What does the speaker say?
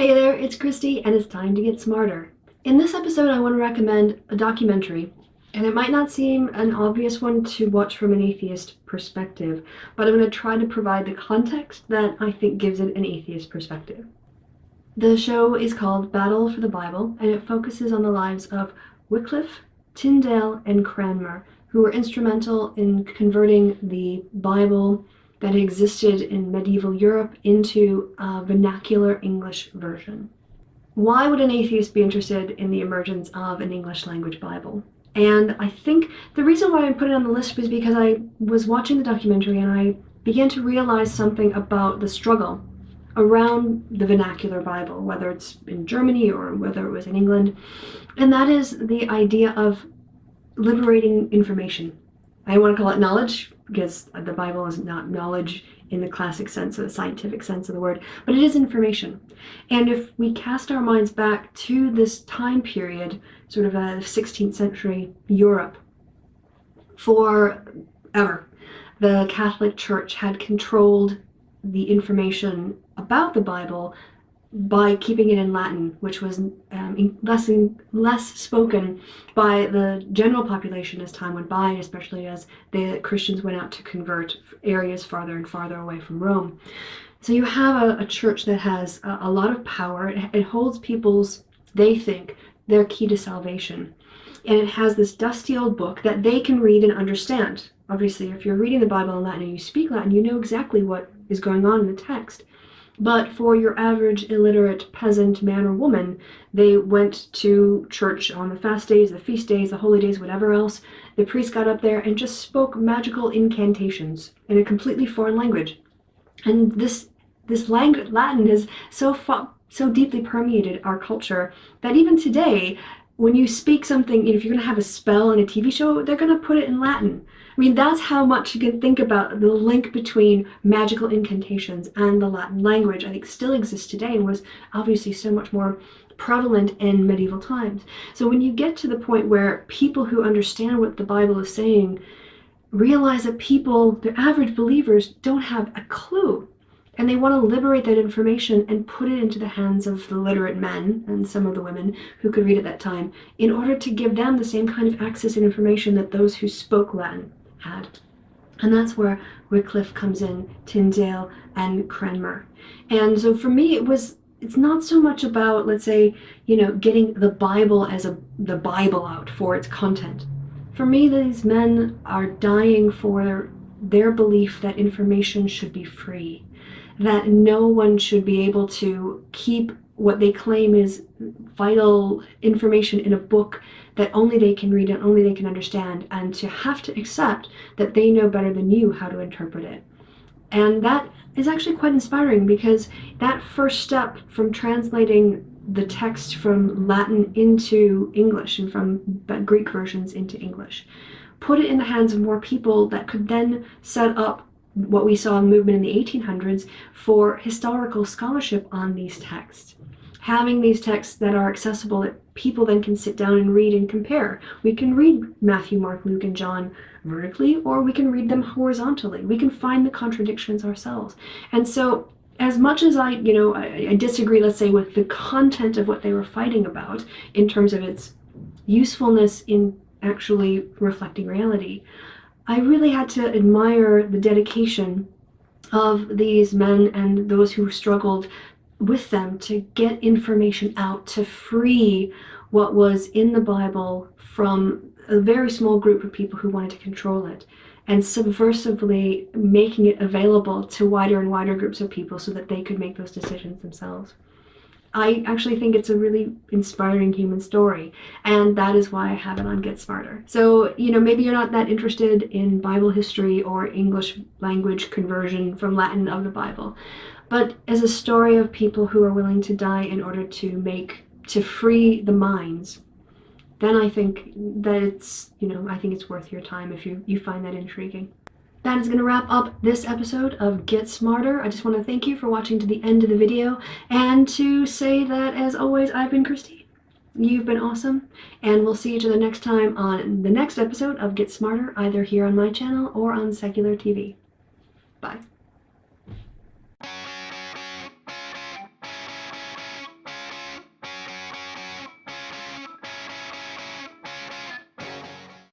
Hey there, it's Christy, and it's time to get smarter. In this episode, I want to recommend a documentary, and it might not seem an obvious one to watch from an atheist perspective, but I'm going to try to provide the context that I think gives it an atheist perspective. The show is called Battle for the Bible, and it focuses on the lives of Wycliffe, Tyndale, and Cranmer, who were instrumental in converting the Bible that existed in medieval Europe into a vernacular English version. Why would an atheist be interested in the emergence of an English language Bible? And I think the reason why I put it on the list was because I was watching the documentary and I began to realize something about the struggle around the vernacular Bible, whether it's in Germany or whether it was in England, and that is the idea of liberating information. I want to call it knowledge because the Bible is not knowledge in the classic sense or the scientific sense of the word, but it is information. And if we cast our minds back to this time period, sort of a 16th century Europe, forever, the Catholic Church had controlled the information about the Bible by keeping it in Latin, which was less spoken by the general population as time went by, especially as the Christians went out to convert areas farther and farther away from Rome. So you have a church that has a lot of power. It holds people's, they think, their key to salvation. And it has this dusty old book that they can read and understand. Obviously, if you're reading the Bible in Latin and you speak Latin, you know exactly what is going on in the text. But for your average illiterate peasant man or woman, they went to church on the fast days, the feast days, the holy days, whatever else. The priest got up there and just spoke magical incantations in a completely foreign language. And this language, Latin, has so deeply permeated our culture that even today, when you speak something, if you're going to have a spell in a TV show, they're going to put it in Latin. I mean, that's how much you can think about the link between magical incantations and the Latin language. I think still exists today and was obviously so much more prevalent in medieval times. So when you get to the point where people who understand what the Bible is saying realize that people, the average believers, don't have a clue. And they want to liberate that information and put it into the hands of the literate men and some of the women who could read at that time in order to give them the same kind of access and information that those who spoke Latin had. And that's where Wycliffe comes in, Tyndale and Cranmer. And so for me, it's not so much about, let's say, getting the Bible as the Bible out for its content. For me, these men are dying for their belief that information should be free, that no one should be able to keep what they claim is vital information in a book that only they can read and only they can understand, and to have to accept that they know better than you how to interpret it. And that is actually quite inspiring, because that first step from translating the text from Latin into English and from Greek versions into English put it in the hands of more people that could then set up what we saw in the movement in the 1800s for historical scholarship on these texts. Having these texts that are accessible that people then can sit down and read and compare. We can read Matthew, Mark, Luke, and John vertically, or we can read them horizontally. We can find the contradictions ourselves. And so as much as I disagree, let's say, with the content of what they were fighting about in terms of its usefulness in actually reflecting reality, I really had to admire the dedication of these men and those who struggled with them to get information out, to free what was in the Bible from a very small group of people who wanted to control it, and subversively making it available to wider and wider groups of people so that they could make those decisions themselves. I actually think it's a really inspiring human story, and that is why I have it on Get Smarter. So, maybe you're not that interested in Bible history or English language conversion from Latin of the Bible, but as a story of people who are willing to die in order to free the minds, then I think that it's worth your time if you find that intriguing. That is going to wrap up this episode of Get Smarter. I just want to thank you for watching to the end of the video, and to say that, as always, I've been Christy. You've been awesome, and we'll see each other next time on the next episode of Get Smarter, either here on my channel or on Secular TV. Bye.